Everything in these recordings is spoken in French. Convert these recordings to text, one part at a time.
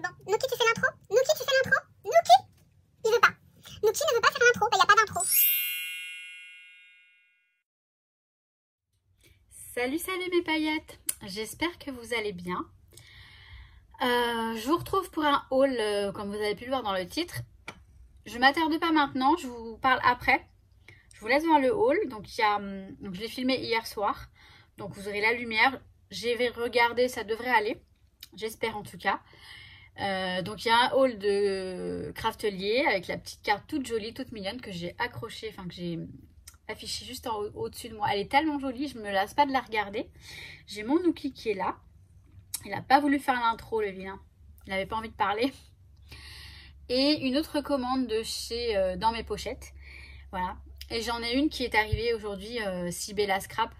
Bon, Nuki, tu fais l'intro? Nuki, tu fais l'intro? Nuki? Il veut pas. Nuki ne veut pas faire l'intro. Bah, il n'y a pas d'intro. Salut, salut mes paillettes. J'espère que vous allez bien. Je vous retrouve pour un haul, comme vous avez pu le voir dans le titre. Je ne m'attarde pas maintenant, je vous parle après. Je vous laisse voir le haul. Donc, je l'ai filmé hier soir. Donc, vous aurez la lumière. J'ai regardé, ça devrait aller. J'espère en tout cas. Donc, il y a un haul de Craftelier avec la petite carte toute jolie, toute mignonne que j'ai accrochée, enfin que j'ai affichée juste au-dessus de moi. Elle est tellement jolie, je ne me lasse pas de la regarder. J'ai mon Nuki qui est là. Il n'a pas voulu faire l'intro, le vilain. Il n'avait pas envie de parler. Et une autre commande de chez Dans mes pochettes. Voilà. Et j'en ai une qui est arrivée aujourd'hui, Sibella Scrap,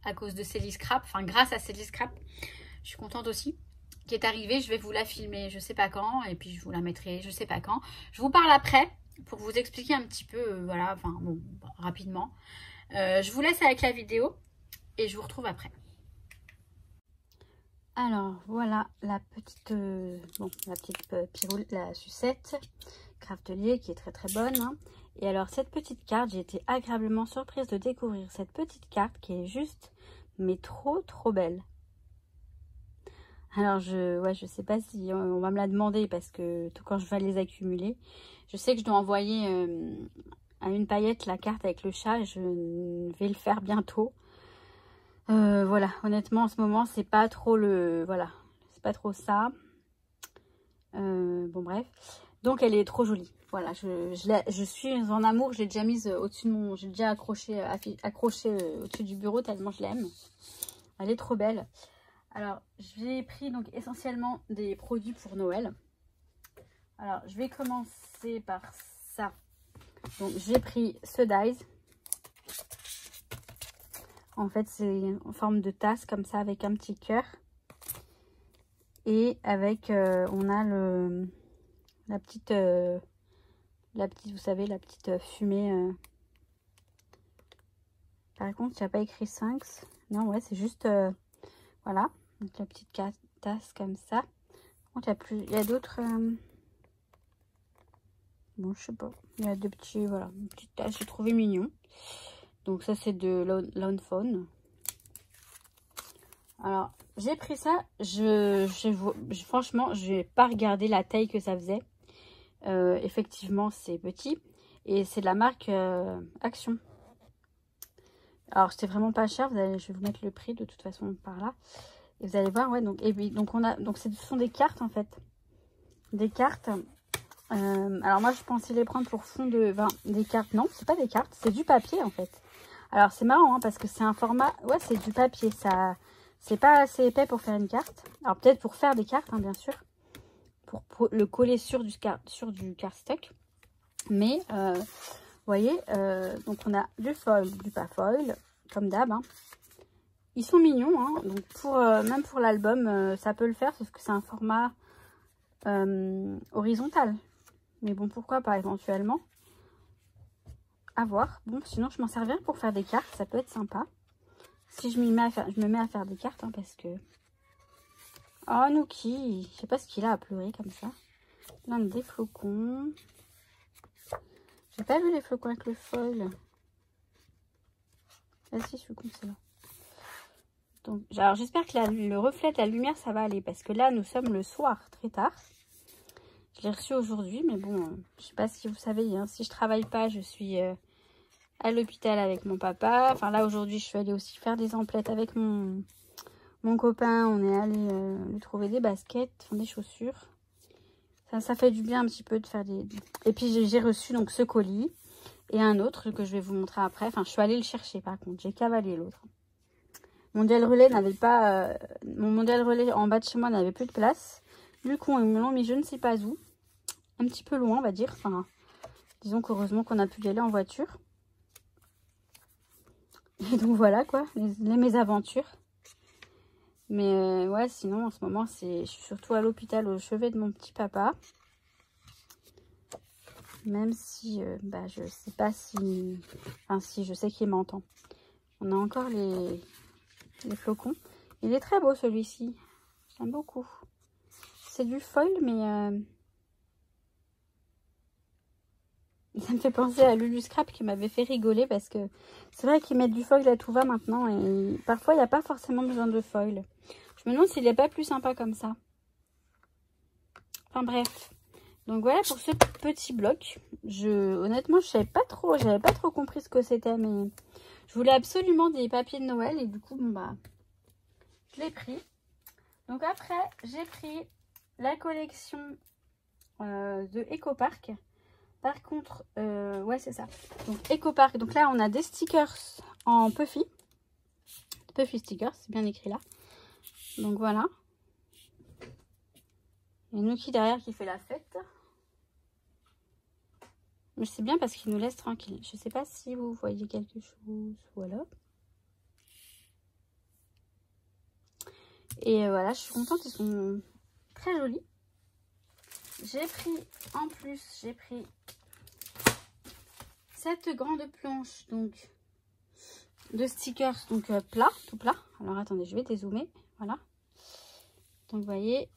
à cause de Célie Scrap. Enfin, grâce à Célie Scrap. Je suis contente aussi. Qui est arrivée, je vais vous la filmer, je sais pas quand. Et puis, je vous la mettrai, je sais pas quand. Je vous parle après, pour vous expliquer un petit peu, voilà, enfin, bon, rapidement. Je vous laisse avec la vidéo. Et je vous retrouve après. Alors voilà la petite piroule, la sucette Craftelier qui est très très bonne. Hein. Et alors cette petite carte, j'ai été agréablement surprise de découvrir cette petite carte qui est juste mais trop belle. Alors je sais pas si on va me la demander parce que tout quand je vais les accumuler, je sais que je dois envoyer à une paillette la carte avec le chat. Je vais le faire bientôt. Voilà, honnêtement en ce moment c'est pas trop voilà, c'est pas trop ça. Bon bref, donc elle est trop jolie. Voilà, je suis en amour, je l'ai déjà mise au-dessus de mon, j'ai déjà accroché au-dessus du bureau tellement je l'aime. Elle est trop belle. Alors j'ai pris donc essentiellement des produits pour Noël. Alors je vais commencer par ça. Donc j'ai pris ce dies. En fait, c'est en forme de tasse comme ça avec un petit cœur. Et avec, on a la petite, vous savez, la petite fumée. Par contre, il n'y a pas écrit 5. Non, ouais, c'est juste, voilà. Donc la petite tasse comme ça. Par contre, il y a d'autres. Bon, je sais pas. Il y a deux petits, voilà, une petite tasse. J'ai trouvé mignon. Donc ça c'est de Lawn Fawn. Alors j'ai pris ça. Franchement je n'ai pas regardé la taille que ça faisait. Effectivement c'est petit. Et c'est de la marque Action. Alors c'était vraiment pas cher. Je vais vous mettre le prix de toute façon par là. Et vous allez voir, ouais, donc, et puis, donc ce sont des cartes en fait. Des cartes. Alors moi je pensais les prendre pour fond de vin. Des cartes, non, c'est pas des cartes, c'est du papier en fait. Alors c'est marrant hein, parce que c'est un format, ouais c'est du papier, ça c'est pas assez épais pour faire une carte. Alors peut-être pour faire des cartes hein, bien sûr, pour le coller sur du cardstock. Mais vous voyez, donc on a du foil, du pas foil, comme d'hab. Hein. Ils sont mignons, hein, donc même pour l'album ça peut le faire, sauf que c'est un format horizontal. Mais bon pourquoi pas éventuellement. À voir. Bon, sinon je m'en sers bien pour faire des cartes, ça peut être sympa. Si je me mets à faire des cartes, hein, parce que... Oh, Nuki, je sais pas ce qu'il a à pleurer comme ça. Là, on a des flocons. J'ai pas vu les flocons avec le foil. Ah si, flocons, c'est là. Donc, alors j'espère que le reflet de la lumière, ça va aller. Parce que là, nous sommes le soir, très tard. Je l'ai reçu aujourd'hui, mais bon, je sais pas si vous savez, hein, si je travaille pas, je suis... à l'hôpital avec mon papa. Enfin là aujourd'hui je suis allée aussi faire des emplettes avec mon copain. On est allé lui trouver des baskets, enfin, des chaussures. Ça fait du bien un petit peu de faire des... Et puis j'ai reçu donc ce colis et un autre que je vais vous montrer après. Enfin je suis allée le chercher par contre, j'ai cavalé l'autre. Mon mondial relais n'avait pas... mon mondial relais en bas de chez moi n'avait plus de place. Du coup ils me l'ont mis je ne sais pas où. Un petit peu loin on va dire. Enfin disons qu'heureusement qu'on a pu y aller en voiture. Et donc voilà quoi, les mésaventures. Mais ouais, sinon en ce moment, je suis surtout à l'hôpital au chevet de mon petit papa. Même si, je sais pas si... Enfin si, je sais qu'il m'entend. On a encore les flocons. Il est très beau celui-ci. J'aime beaucoup. c'est du foil, mais ça me fait penser à Lulu Scrap qui m'avait fait rigoler parce que c'est vrai qu'ils mettent du foil à tout va maintenant et parfois il n'y a pas forcément besoin de foil. Je me demande s'il n'est pas plus sympa comme ça. Enfin bref. Donc voilà pour ce petit bloc. Honnêtement, j'avais pas trop compris ce que c'était, mais je voulais absolument des papiers de Noël et du coup, bon bah, je l'ai pris. Donc après, j'ai pris la collection de Ecopark. Par contre, ouais c'est ça. Donc Ecopark. Donc là, on a des stickers en Puffy. Puffy stickers, c'est bien écrit là. Donc voilà. Il y a Nuki derrière qui fait la fête. Mais c'est bien parce qu'il nous laisse tranquille. Je sais pas si vous voyez quelque chose. Voilà. Et voilà, je suis contente. Ils sont très jolis. J'ai pris, en plus, j'ai pris cette grande planche donc de stickers donc plat, tout plat. Alors attendez, je vais dézoomer. Voilà. Donc vous voyez.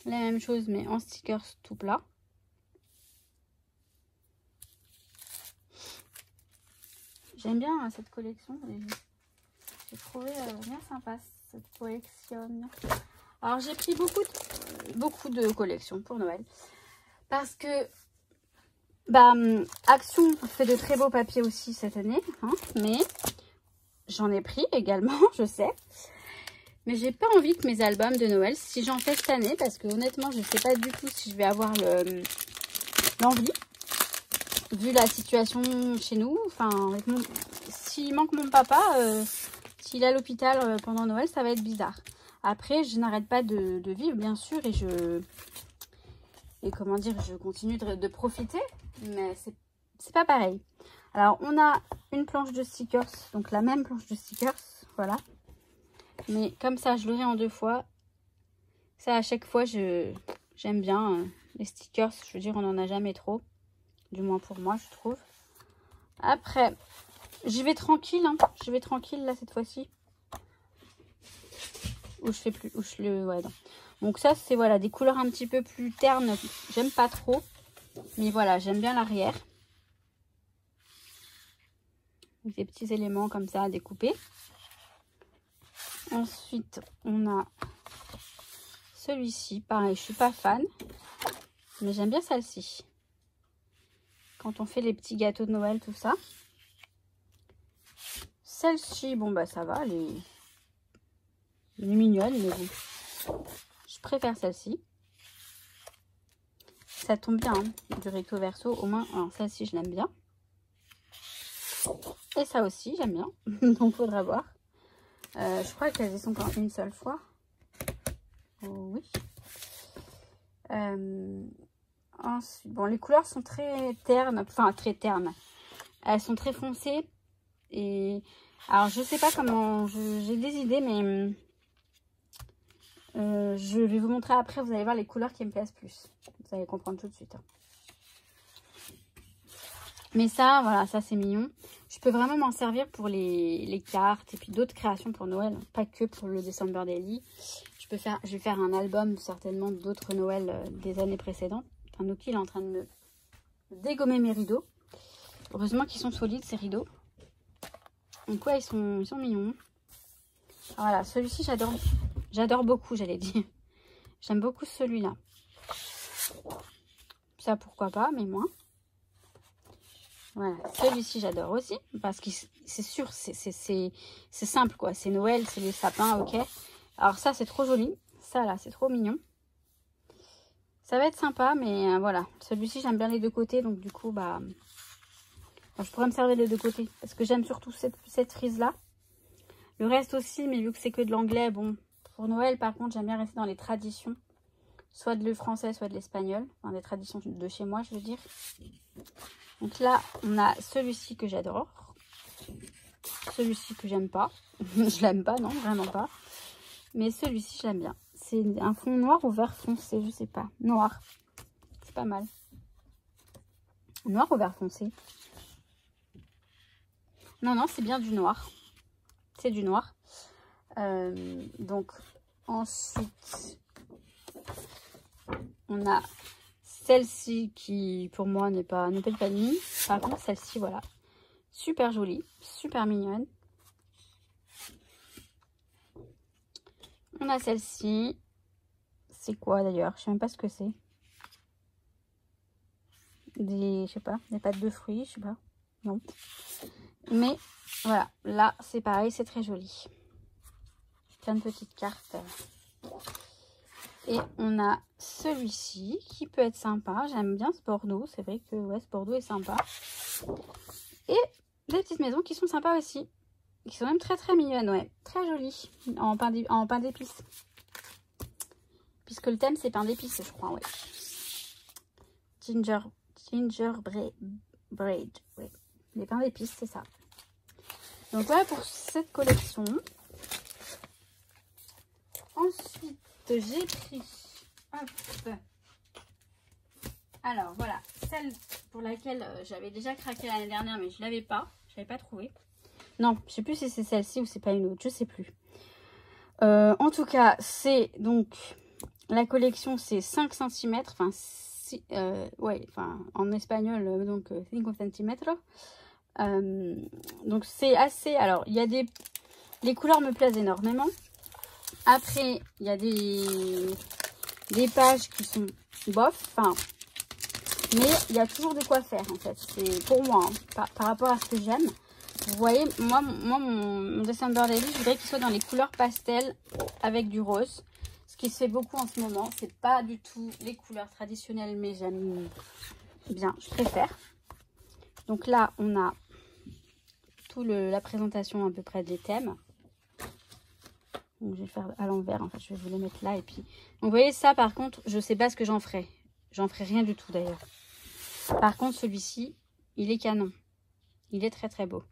La même chose mais en stickers tout plat. J'aime bien cette collection. J'ai trouvé bien sympa cette collection. Alors j'ai pris beaucoup de collections pour Noël. Parce que bah, Action fait de très beaux papiers aussi cette année. Hein, mais j'en ai pris également, je sais. Mais j'ai pas envie que mes albums de Noël, si j'en fais cette année, parce que honnêtement, je sais pas du tout si je vais avoir l'envie, vu la situation chez nous. Enfin, s'il manque mon papa, s'il est à l'hôpital pendant Noël, ça va être bizarre. Après, je n'arrête pas de vivre, bien sûr, et comment dire, je continue de profiter, mais c'est pas pareil. Alors, on a une planche de stickers, donc la même planche de stickers, voilà. Mais comme ça, je l'aurai en 2 fois. Ça, à chaque fois, j'aime bien les stickers. Je veux dire, on n'en a jamais trop. Du moins pour moi, je trouve. Après, j'y vais tranquille. Hein. Je vais tranquille, là, cette fois-ci. Ou je fais plus... ouais, non. Donc ça, c'est voilà, des couleurs un petit peu plus ternes. J'aime pas trop. Mais voilà, j'aime bien l'arrière. Des petits éléments comme ça à découper. Ensuite, on a celui-ci. Pareil, je suis pas fan, mais j'aime bien celle-ci. Quand on fait les petits gâteaux de Noël, tout ça. Celle-ci, bon bah ça va, elle est mignonne, mais bon. Je préfère celle-ci. Ça tombe bien, hein, du recto verso, au moins. Alors celle-ci, je l'aime bien. Et ça aussi, j'aime bien. Donc, faudra voir. Je crois qu'elles y sont qu'en une seule fois. Oh, oui. Ensuite, bon, les couleurs sont très ternes. Enfin, très ternes. Elles sont très foncées. Et alors, je sais pas comment... J'ai des idées, mais... je vais vous montrer après. Vous allez voir les couleurs qui me plaisent plus. Vous allez comprendre tout de suite. Mais ça, voilà, ça c'est mignon. Je peux vraiment m'en servir pour les cartes et puis d'autres créations pour Noël. Pas que pour le December Daily. Je vais faire un album certainement d'autres Noël des années précédentes. Enfin, Nuki, il est en train de me dégommer mes rideaux. Heureusement qu'ils sont solides ces rideaux. Donc ouais, ils sont mignons. Alors, voilà, celui-ci j'adore. J'adore beaucoup, j'allais dire. J'aime beaucoup celui-là. Ça pourquoi pas, mais moins. Voilà, celui-ci j'adore aussi, parce que c'est sûr, c'est simple quoi, c'est Noël, c'est les sapins, ok. Alors ça c'est trop joli, ça là c'est trop mignon. Ça va être sympa, mais voilà, celui-ci j'aime bien les deux côtés, donc du coup bah, je pourrais me servir les deux côtés, parce que j'aime surtout cette frise là. Le reste aussi, mais vu que c'est que de l'anglais, bon, pour Noël par contre j'aime bien rester dans les traditions, soit de le français, soit de l'espagnol, enfin des traditions de chez moi je veux dire. Donc là, on a celui-ci que j'adore. Celui-ci que j'aime pas. Je l'aime pas, non, vraiment pas. Mais celui-ci, je l'aime bien. C'est un fond noir ou vert foncé, je sais pas. Noir. C'est pas mal. Noir ou vert foncé? Non, non, c'est bien du noir. C'est du noir. Donc, Ensuite, on a celle-ci qui, pour moi, n'est pas ne pète pas de nuit. Par contre, celle-ci, voilà, super jolie, super mignonne. On a celle-ci. C'est quoi d'ailleurs? Je sais même pas ce que c'est. Je sais pas, des pâtes de fruits, je sais pas. Non. Mais voilà, là c'est pareil, c'est très joli. Plein de petites cartes. Et on a celui-ci qui peut être sympa. J'aime bien ce bordeaux. C'est vrai que ouais, ce bordeaux est sympa. Et des petites maisons qui sont sympas aussi. Qui sont même très très mignonnes, ouais. Très jolies. En pain d'épices. Puisque le thème c'est pain d'épices, je crois, ouais. Gingerbread, oui. Les pains d'épices, c'est ça. Donc voilà pour cette collection. Ensuite, j'ai pris... Hop. Alors voilà, celle pour laquelle j'avais déjà craqué l'année dernière, mais je l'avais pas. Je l'avais pas trouvé. Non, je sais plus si c'est celle-ci ou c'est pas une autre, je sais plus. En tout cas, c'est donc... La collection, c'est 5 cm. Enfin, ouais, enfin, en espagnol, donc 5 cm. Donc, c'est assez... Alors, il y a des... Les couleurs me plaisent énormément. Après, il y a des pages qui sont bof. Enfin, mais il y a toujours de quoi faire, en fait. C'est pour moi, hein, par rapport à ce que j'aime. Vous voyez, moi mon December Daily, je voudrais qu'il soit dans les couleurs pastel avec du rose. Ce qui se fait beaucoup en ce moment, c'est pas du tout les couleurs traditionnelles, mais j'aime bien, je préfère. Donc là, on a tout la présentation à peu près des thèmes. Donc je vais faire à l'envers, en fait, je vais vous les mettre là. Et puis, donc vous voyez ça, par contre, je sais pas ce que j'en ferai. J'en ferai rien du tout d'ailleurs. Par contre, celui-ci, il est canon. Il est très très beau.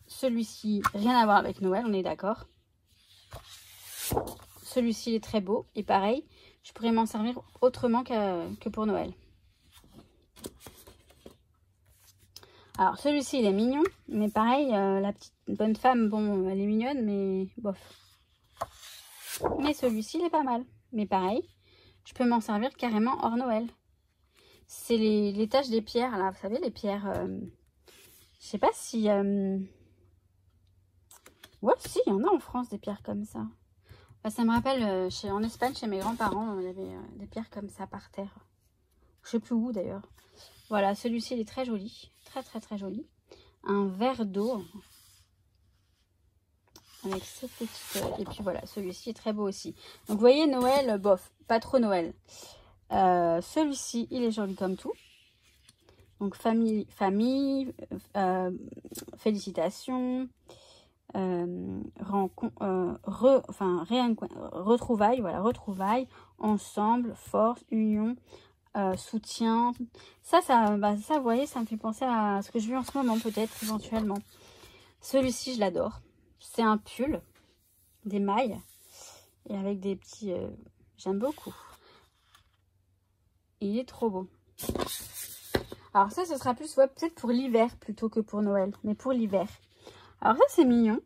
Celui-ci, rien à voir avec Noël, on est d'accord. Celui-ci est très beau. Et pareil, je pourrais m'en servir autrement que pour Noël. Alors, celui-ci, il est mignon. Mais pareil, la petite bonne femme, bon, elle est mignonne, mais bof. Mais celui-ci, il est pas mal. Mais pareil, je peux m'en servir carrément hors Noël. C'est les taches des pierres, là. Vous savez, les pierres... je sais pas si... Ouais, si, il y en a en France, des pierres comme ça. Bah, ça me rappelle, en Espagne, chez mes grands-parents, il y avait des pierres comme ça par terre. Je sais plus où, d'ailleurs. Voilà, celui-ci, il est très joli. Très, très, très joli. Un verre d'eau. Avec cette petite... et puis voilà, celui-ci est très beau aussi. Donc, vous voyez, Noël, bof. Pas trop Noël. Celui-ci, il est joli comme tout. Donc, famille, félicitations... retrouvailles, voilà, retrouvailles, ensemble, force, union, soutien. Ça, vous voyez, ça me fait penser à ce que je vis en ce moment, peut-être, éventuellement. Celui-ci, je l'adore. C'est un pull, des mailles, et avec des petits... j'aime beaucoup. Il est trop beau. Alors ça, ce sera plus, ouais, peut-être pour l'hiver, plutôt que pour Noël, mais pour l'hiver. Alors ça, c'est mignon.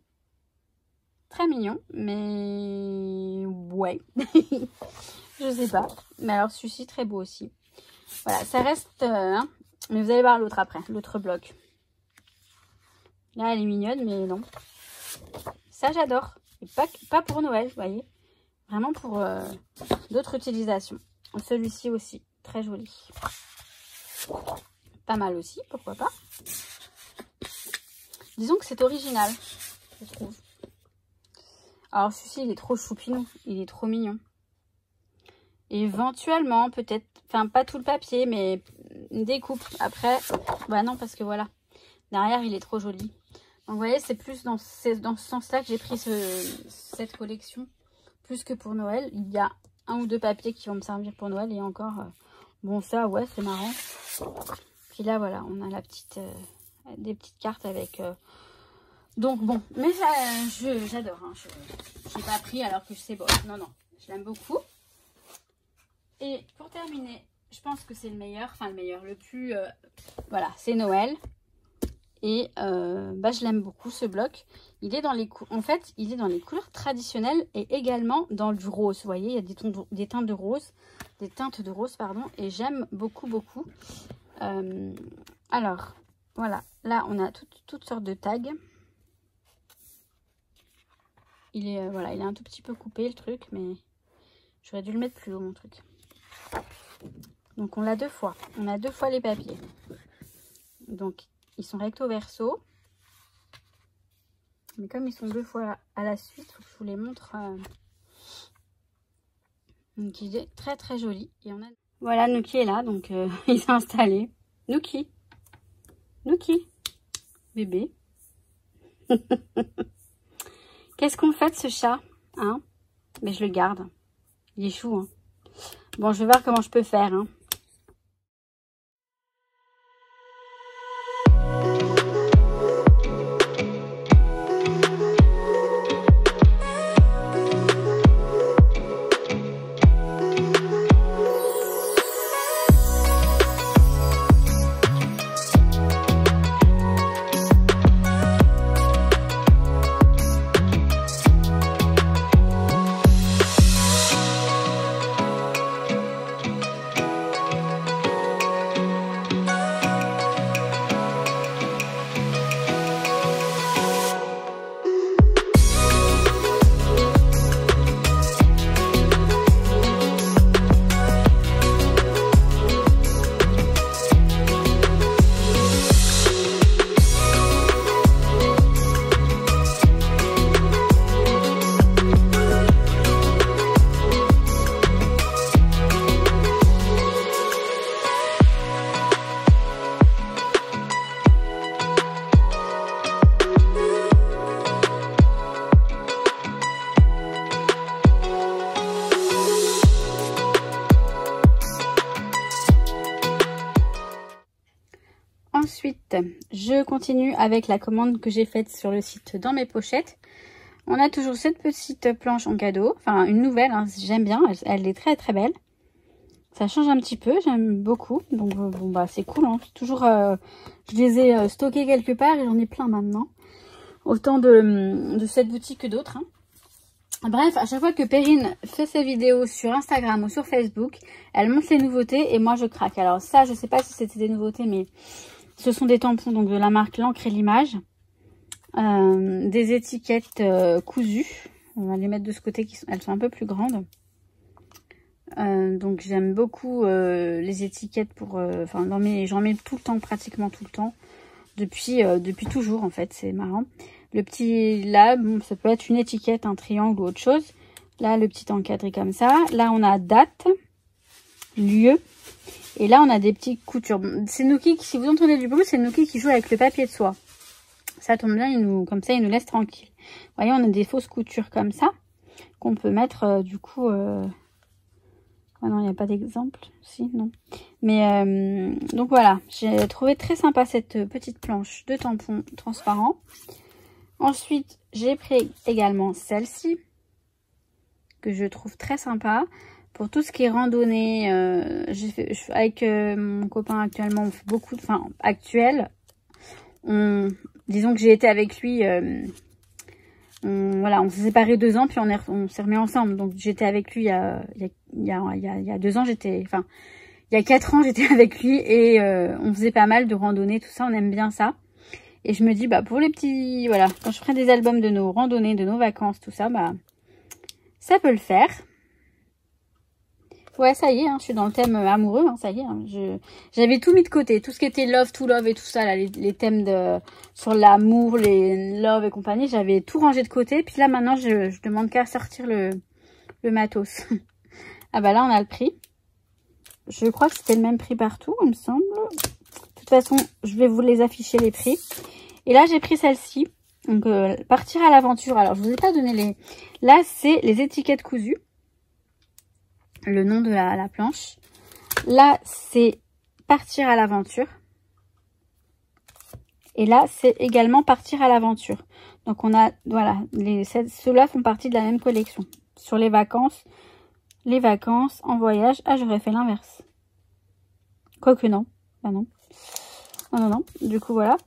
Très mignon, mais ouais. Je sais pas. Mais alors celui-ci, très beau aussi. Voilà, ça reste... hein. Mais vous allez voir l'autre après, l'autre bloc. Là, elle est mignonne, mais non. Ça, j'adore. Et pas pour Noël, vous voyez. Vraiment pour d'autres utilisations. Celui-ci aussi, très joli. Pas mal aussi, pourquoi pas. Disons que c'est original, je trouve. Alors, celui-ci, il est trop choupinou. Il est trop mignon. Éventuellement, peut-être... Enfin, pas tout le papier, mais une découpe. Après, bah non, parce que voilà. Derrière, il est trop joli. Donc, vous voyez, c'est plus dans ce sens-là que j'ai pris cette collection. Plus que pour Noël. Il y a un ou deux papiers qui vont me servir pour Noël. Et encore... bon, ça, ouais, c'est marrant. Puis là, voilà, on a la petite... des petites cartes avec... Donc bon, mais j'adore. Hein. Je n'ai pas pris alors que je sais bon. Non, non, je l'aime beaucoup. Et pour terminer, je pense que c'est le meilleur. Enfin, le meilleur, le plus... voilà, c'est Noël. Et je l'aime beaucoup ce bloc. Il est dans les en fait, il est dans les couleurs traditionnelles et également dans du rose. Vous voyez, il y a des teintes de rose, pardon, et j'aime beaucoup, beaucoup. Alors, voilà, là on a toutes sortes de tags. Il est voilà, il est un tout petit peu coupé le truc, mais j'aurais dû le mettre plus haut mon truc. Donc on l'a 2 fois. On a 2 fois les papiers. Donc ils sont recto verso. Mais comme ils sont 2 fois à la suite, il faut que je vous les montre. Donc il est très très joli. Et on a... Voilà, Nuki est là, donc il s'est installé. Nuki, bébé. Qu'est-ce qu'on fait de ce chat, hein? Mais je le garde. Il est chou, hein. Bon, je vais voir comment je peux faire, hein. Ensuite, je continue avec la commande que j'ai faite sur le site dans mes pochettes. On a toujours cette petite planche en cadeau, enfin une nouvelle, hein, j'aime bien, elle est très très belle. Ça change un petit peu, j'aime beaucoup, donc bon bah c'est cool, hein. Toujours, je les ai stockés quelque part et j'en ai plein maintenant. Autant de cette boutique que d'autres, hein. Bref, à chaque fois que Perrine fait ses vidéos sur Instagram ou sur Facebook, elle montre les nouveautés et moi je craque. Alors ça, je sais pas si c'était des nouveautés, mais ce sont des tampons donc de la marque L'Encre et l'Image. Des étiquettes cousues. On va les mettre de ce côté, elles sont un peu plus grandes. Donc j'aime beaucoup les étiquettes pour... Enfin, j'en mets tout le temps, pratiquement tout le temps. Depuis toujours en fait, c'est marrant. Le petit, là, bon, ça peut être une étiquette, un triangle ou autre chose. Là, le petit encadré comme ça. Là, on a date, lieu. Et là, on a des petites coutures. C'est Nuki, si vous entendez du bruit, c'est Nuki qui joue avec le papier de soie. Ça tombe bien, comme ça, il nous laisse tranquille. Vous voyez, on a des fausses coutures comme ça, qu'on peut mettre, du coup... Ah non, il n'y a pas d'exemple. Si, non. Mais, donc voilà, j'ai trouvé très sympa cette petite planche de tampons transparents. Ensuite, j'ai pris également celle-ci, que je trouve très sympa. Pour tout ce qui est randonnée, avec mon copain actuellement, on fait beaucoup de... Enfin, actuel. Disons que j'ai été avec lui... voilà, on s'est séparés 2 ans, puis on s'est remis ensemble. Donc j'étais avec lui il y a 2 ans, enfin, il y a 4 ans, j'étais avec lui et on faisait pas mal de randonnées, tout ça, on aime bien ça. Et je me dis, bah pour les petits, voilà, quand je ferai des albums de nos randonnées, de nos vacances, tout ça, bah ça peut le faire. Ouais, ça y est, hein, je suis dans le thème amoureux, hein, ça y est. Hein, j'avais tout mis de côté, tout ce qui était love, to love et tout ça, là, les thèmes sur l'amour, les love et compagnie, j'avais tout rangé de côté. Puis là, maintenant, je demande qu'à sortir le matos. Ah bah là, on a le prix. Je crois que c'était le même prix partout, il me semble. De toute façon, je vais vous les afficher, les prix. Et là, j'ai pris celle-ci. Donc, partir à l'aventure. Alors, je vous ai pas donné les... Là, c'est les étiquettes cousues. Le nom de la planche. Là, c'est partir à l'aventure. Et là, c'est également partir à l'aventure. Donc, on a, voilà, ceux-là font partie de la même collection. Sur les vacances en voyage. Ah, j'aurais fait l'inverse. Quoique non. Bah non. Non. Du coup, voilà.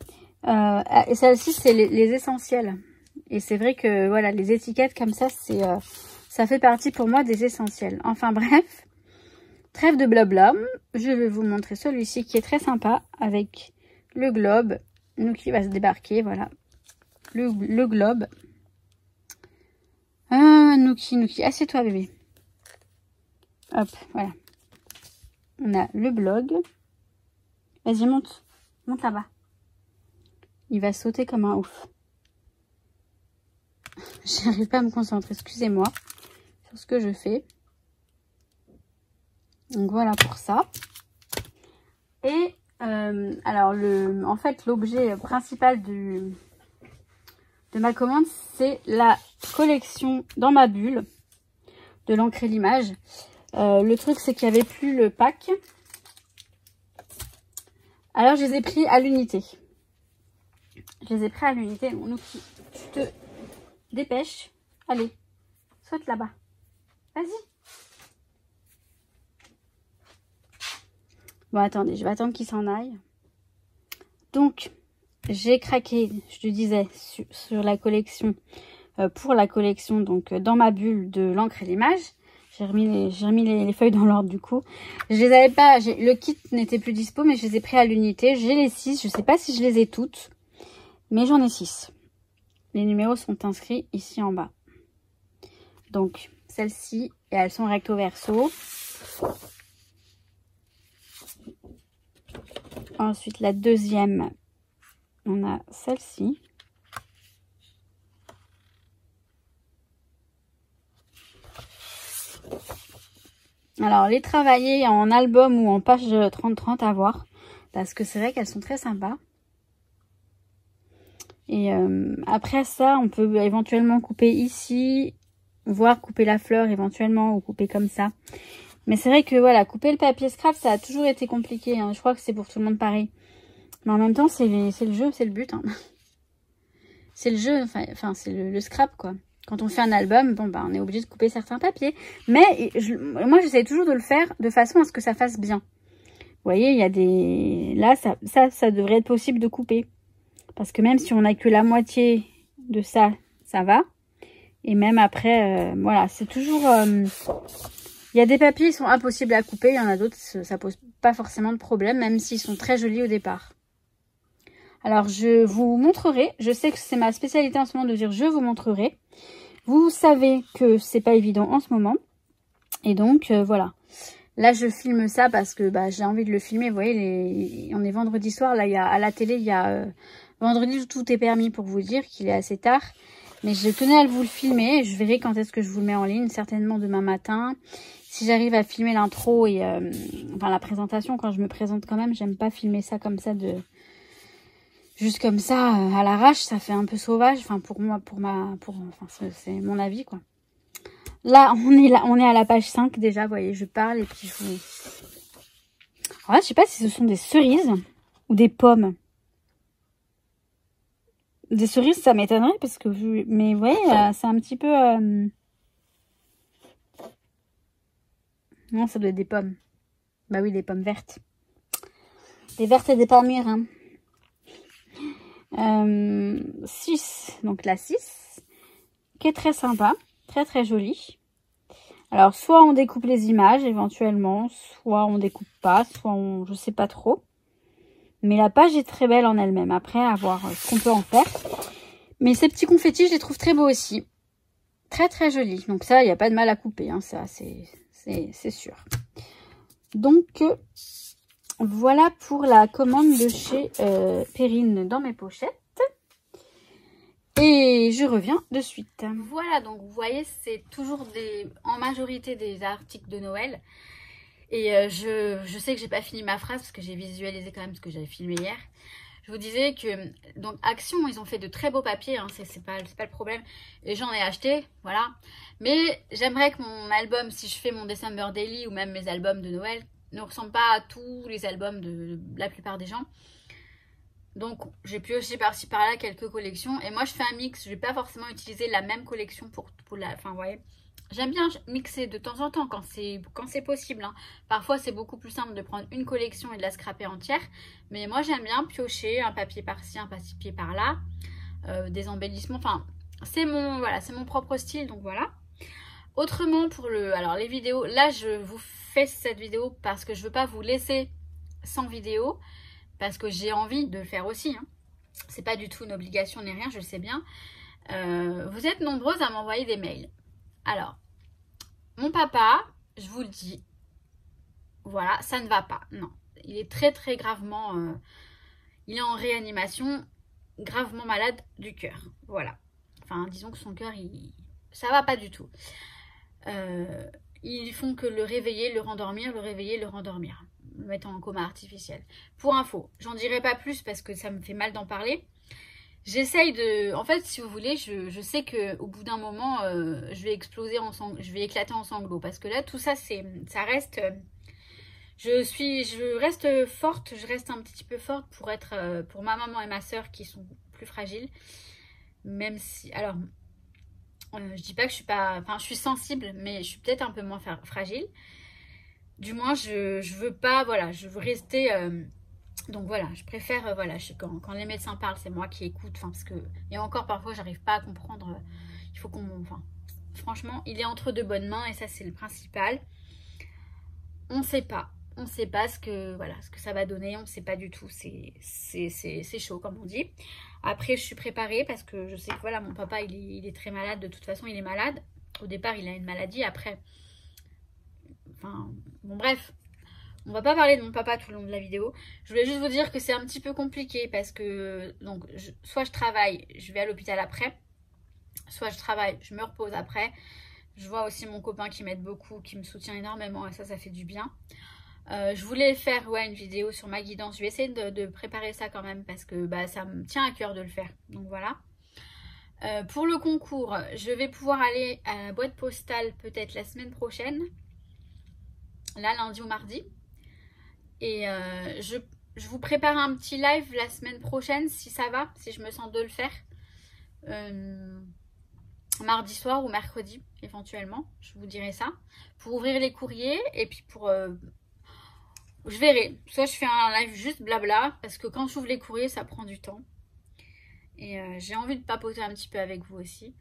Et celle-ci, c'est les essentiels. Et c'est vrai que voilà, les étiquettes comme ça, ça fait partie pour moi des essentiels. Enfin bref, trêve de blabla. Je vais vous montrer celui-ci qui est très sympa avec le globe. Nous qui va se débarquer, voilà. Le globe. Nuki, assieds-toi bébé. Hop, voilà. On a le blog. Vas-y, monte là-bas. Il va sauter comme un ouf. J'arrive pas à me concentrer, excusez-moi, sur ce que je fais. Donc voilà pour ça. Et alors en fait l'objet principal de ma commande, c'est la collection dans ma bulle de l'encre et l'image. Le truc c'est qu'il n'y avait plus le pack. Alors je les ai pris à l'unité. Donc tu te dépêche. Allez, saute là-bas. Vas-y. Bon, attendez, je vais attendre qu'il s'en aille. Donc, j'ai craqué, je te disais, sur la collection, pour la collection, donc dans ma bulle de l'encre et l'image. J'ai remis les feuilles dans l'ordre du coup. Je les avais pas, le kit n'était plus dispo, mais je les ai pris à l'unité. J'ai les 6, je sais pas si je les ai toutes, mais j'en ai 6. Les numéros sont inscrits ici en bas. Donc, celles-ci, et elles sont recto verso. Ensuite, la deuxième, on a celle-ci. Alors, les travailler en album ou en page 30-30 à voir. Parce que c'est vrai qu'elles sont très sympas. Et après ça, on peut éventuellement couper ici, voire couper la fleur éventuellement, ou couper comme ça. Mais c'est vrai que voilà, couper le papier scrap, ça a toujours été compliqué. Hein. Je crois que c'est pour tout le monde pareil. Mais en même temps, c'est le jeu, c'est le but. Hein. C'est le jeu, enfin c'est le scrap quoi. Quand on fait un album, bon bah on est obligé de couper certains papiers. Mais moi j'essaie toujours de le faire de façon à ce que ça fasse bien. Vous voyez, il y a des... Là, ça devrait être possible de couper. Parce que même si on n'a que la moitié de ça, ça va. Et même après, voilà, c'est toujours... Il y a des papiers qui sont impossibles à couper. Il y en a d'autres, ça pose pas forcément de problème, même s'ils sont très jolis au départ. Alors, je vous montrerai. Je sais que c'est ma spécialité en ce moment de dire je vous montrerai. Vous savez que c'est pas évident en ce moment. Et donc, voilà. Là, je filme ça parce que bah, j'ai envie de le filmer. Vous voyez, on est vendredi soir. Là, à la télé, il y a... vendredi, tout est permis pour vous dire qu'il est assez tard. Mais je tenais à vous le filmer. Je verrai quand est-ce que je vous le mets en ligne. Certainement demain matin. Si j'arrive à filmer l'intro et enfin, la présentation, quand je me présente quand même, j'aime pas filmer ça comme ça juste comme ça à l'arrache. Ça fait un peu sauvage. Enfin, pour moi, enfin, c'est mon avis, quoi. Là, on est à la page 5 déjà. Vous voyez, je parle et puis je vous... Alors là, je sais pas si ce sont des cerises ou des pommes. Des cerises, ça m'étonnerait parce que... Mais vous voyez, c'est un petit peu... Non, ça doit être des pommes. Bah oui, des pommes vertes. Des vertes et des pas mûres. Hein. 6. Donc la 6. Qui est très sympa. Très très jolie. Alors, soit on découpe les images éventuellement. Soit on découpe pas. Soit on... Je sais pas trop. Mais la page est très belle en elle-même. Après, à voir ce qu'on peut en faire. Mais ces petits confettis, je les trouve très beaux aussi. Très très jolis. Donc ça, il n'y a pas de mal à couper. Hein, ça, c'est sûr. Donc, voilà pour la commande de chez Perrine dans mes pochettes. Et je reviens de suite. Voilà, donc vous voyez, c'est toujours en majorité des articles de Noël. Et je sais que j'ai pas fini ma phrase parce que j'ai visualisé quand même ce que j'avais filmé hier. Je vous disais que, donc Action, ils ont fait de très beaux papiers, hein, c'est pas le problème. Et j'en ai acheté, voilà. Mais j'aimerais que mon album, si je fais mon December Daily ou même mes albums de Noël, ne ressemblent pas à tous les albums de la plupart des gens. Donc j'ai pioché par-ci par-là quelques collections. Et moi je fais un mix, je vais pas forcément utiliser la même collection pour la... Enfin vous voyez, j'aime bien mixer de temps en temps quand c'est possible. Hein. Parfois c'est beaucoup plus simple de prendre une collection et de la scraper entière. Mais moi j'aime bien piocher un papier par-ci, un papier par-là. Des embellissements, enfin c'est mon, voilà, c'est mon propre style, donc voilà. Autrement pour alors les vidéos, là je vous fais cette vidéo parce que je veux pas vous laisser sans vidéo. Parce que j'ai envie de le faire aussi. Hein. C'est pas du tout une obligation ni rien, je le sais bien. Vous êtes nombreuses à m'envoyer des mails. Alors, mon papa, je vous le dis, voilà, ça ne va pas. Non, il est très très gravement, il est en réanimation, gravement malade du cœur. Voilà. Enfin, disons que son cœur, ça va pas du tout. Ils font que le réveiller, le rendormir, le réveiller, le rendormir. Le mettre en coma artificiel. Pour info, j'en dirai pas plus parce que ça me fait mal d'en parler. J'essaye de... En fait, si vous voulez, je sais qu'au bout d'un moment, je vais exploser je vais éclater en sanglots. Parce que là, tout ça, ça reste... je reste forte, je reste un petit peu forte pour ma maman et ma soeur qui sont plus fragiles. Même si... Alors, je dis pas que je suis pas... Enfin, je suis sensible, mais je suis peut-être un peu moins fragile. Du moins, je veux pas, voilà, je veux rester... donc voilà, je préfère, voilà, quand les médecins parlent, c'est moi qui écoute. Enfin, parce que, et encore parfois, j'arrive pas à comprendre. Il faut qu'on... Enfin, franchement, il est entre de bonnes mains et ça, c'est le principal. On sait pas. On sait pas ce que ça va donner. On sait pas du tout. C'est chaud, comme on dit. Après, je suis préparée parce que je sais que, voilà, mon papa, il est très malade. De toute façon, il est malade. Au départ, il a une maladie. Après... Enfin, bon bref, on va pas parler de mon papa tout le long de la vidéo. Je voulais juste vous dire que c'est un petit peu compliqué parce que donc soit je travaille, je vais à l'hôpital après, soit je travaille, je me repose après. Je vois aussi mon copain qui m'aide beaucoup, qui me soutient énormément et ça fait du bien. Je voulais faire une vidéo sur ma guidance. Je vais essayer de préparer ça quand même parce que ça me tient à cœur de le faire. Donc voilà. Pour le concours, je vais pouvoir aller à la boîte postale peut-être la semaine prochaine. Là, lundi ou mardi. Et je vous prépare un petit live la semaine prochaine, si ça va, si je me sens de le faire. Mardi soir ou mercredi, éventuellement. Je vous dirai ça. Pour ouvrir les courriers et puis pour... je verrai. Soit je fais un live juste blabla, parce que quand j'ouvre les courriers, ça prend du temps. Et j'ai envie de papoter un petit peu avec vous aussi.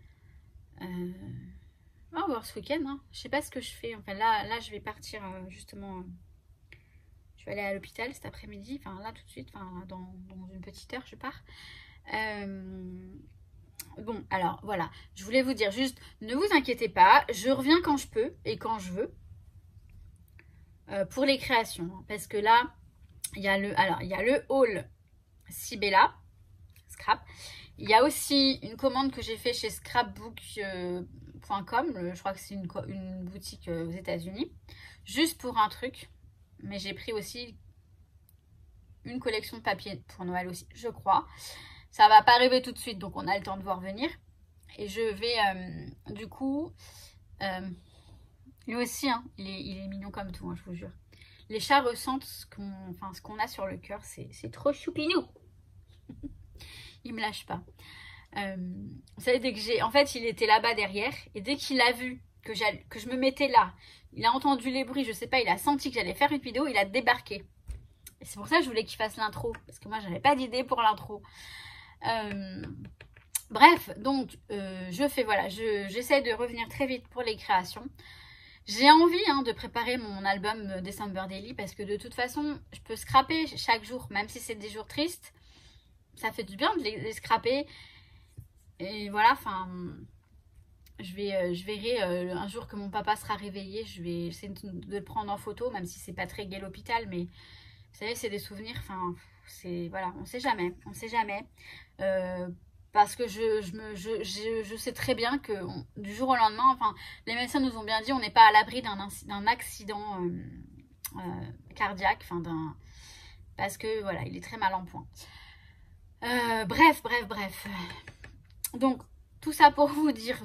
On va voir ce week-end. Hein. Je sais pas ce que je fais. Enfin là je vais partir justement. Je vais aller à l'hôpital cet après-midi. Enfin là tout de suite. Enfin dans une petite heure je pars. Bon alors voilà. Je voulais vous dire juste, ne vous inquiétez pas. Je reviens quand je peux et quand je veux. Pour les créations. Hein, parce que là, il y a le haul Sibella Scrap. Il y a aussi une commande que j'ai fait chez scrapbook.com. Je crois que c'est une boutique aux États-Unis. Juste pour un truc. Mais j'ai pris aussi une collection de papier pour Noël aussi, je crois. Ça va pas arriver tout de suite, donc on a le temps de voir venir. Et je vais, du coup... lui aussi, hein, il est mignon comme tout, hein, je vous jure. Les chats ressentent ce qu'on a sur le cœur. C'est trop choupinou. Il me lâche pas. Vous savez, dès que j'ai... En fait, il était là-bas derrière. Et dès qu'il a vu que je me mettais là, il a entendu les bruits, je sais pas, il a senti que j'allais faire une vidéo, il a débarqué. Et c'est pour ça que je voulais qu'il fasse l'intro. Parce que moi, j'avais pas d'idée pour l'intro. Bref, donc, j'essaie de revenir très vite pour les créations. J'ai envie de préparer mon album December Daily parce que de toute façon, je peux scraper chaque jour, même si c'est des jours tristes. Ça fait du bien de les scraper. Et voilà, enfin, je verrai un jour que mon papa sera réveillé. Je vais essayer de le prendre en photo, même si c'est pas très gai l'hôpital. Mais vous savez, c'est des souvenirs. Enfin, voilà, on sait jamais. On sait jamais. Parce que je sais très bien que du jour au lendemain, enfin, les médecins nous ont bien dit, on n'est pas à l'abri d'un accident cardiaque, parce que voilà, il est très mal en point. Bref. Donc, tout ça pour vous dire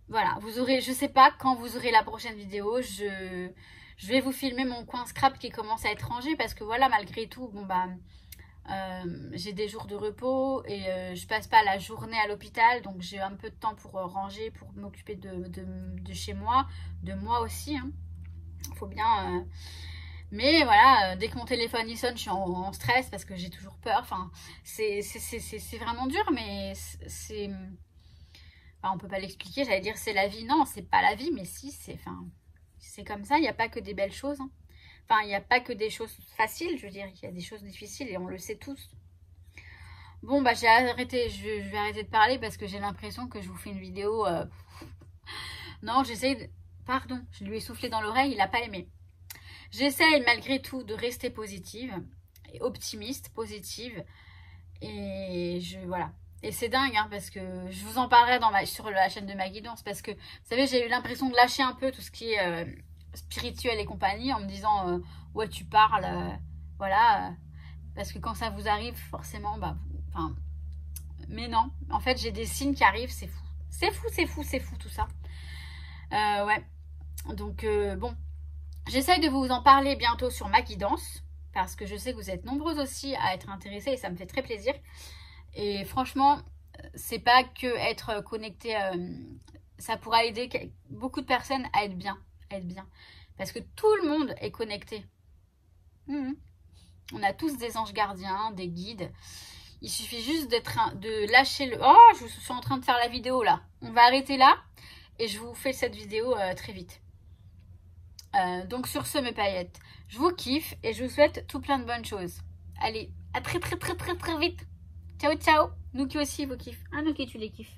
voilà, vous aurez, je sais pas quand vous aurez la prochaine vidéo, je vais vous filmer mon coin scrap qui commence à être rangé, parce que voilà, malgré tout, bon bah... J'ai des jours de repos et je passe pas la journée à l'hôpital, donc j'ai un peu de temps pour ranger, pour m'occuper de chez moi, de moi aussi, hein. Faut bien... Mais voilà, dès que mon téléphone y sonne, je suis en stress parce que j'ai toujours peur. Enfin, c'est vraiment dur, mais c'est... Enfin, on peut pas l'expliquer, j'allais dire c'est la vie. Non, c'est pas la vie, mais si, c'est comme ça. Il n'y a pas que des belles choses, hein. Enfin, il n'y a pas que des choses faciles, je veux dire. Il y a des choses difficiles et on le sait tous. Bon, bah j'ai arrêté, je vais arrêter de parler parce que j'ai l'impression que je vous fais une vidéo... Non, j'essaye de... Pardon, je lui ai soufflé dans l'oreille, il n'a pas aimé. J'essaye malgré tout de rester positive, et optimiste, positive. Et voilà. Et c'est dingue, hein, parce que je vous en parlerai sur la chaîne de Maggie Danse. Parce que, vous savez, j'ai eu l'impression de lâcher un peu tout ce qui est spirituel et compagnie. En me disant, ouais, tu parles, voilà. Parce que quand ça vous arrive, forcément, bah, enfin... Mais non, en fait, j'ai des signes qui arrivent, c'est fou. C'est fou, c'est fou, c'est fou, tout ça. Ouais. Donc, bon... J'essaye de vous en parler bientôt sur Maggie Danse parce que je sais que vous êtes nombreuses aussi à être intéressées et ça me fait très plaisir. Et franchement, c'est pas que être connecté, ça pourra aider beaucoup de personnes à être bien, parce que tout le monde est connecté. On a tous des anges gardiens, des guides. Il suffit juste de lâcher le... Oh, je suis en train de faire la vidéo là. On va arrêter là et je vous fais cette vidéo très vite. Donc sur ce, mes paillettes, je vous kiffe et je vous souhaite tout plein de bonnes choses. Allez, à très vite. Ciao, ciao. Nuki aussi vous kiffe. Ah, Nuki, tu les kiffes.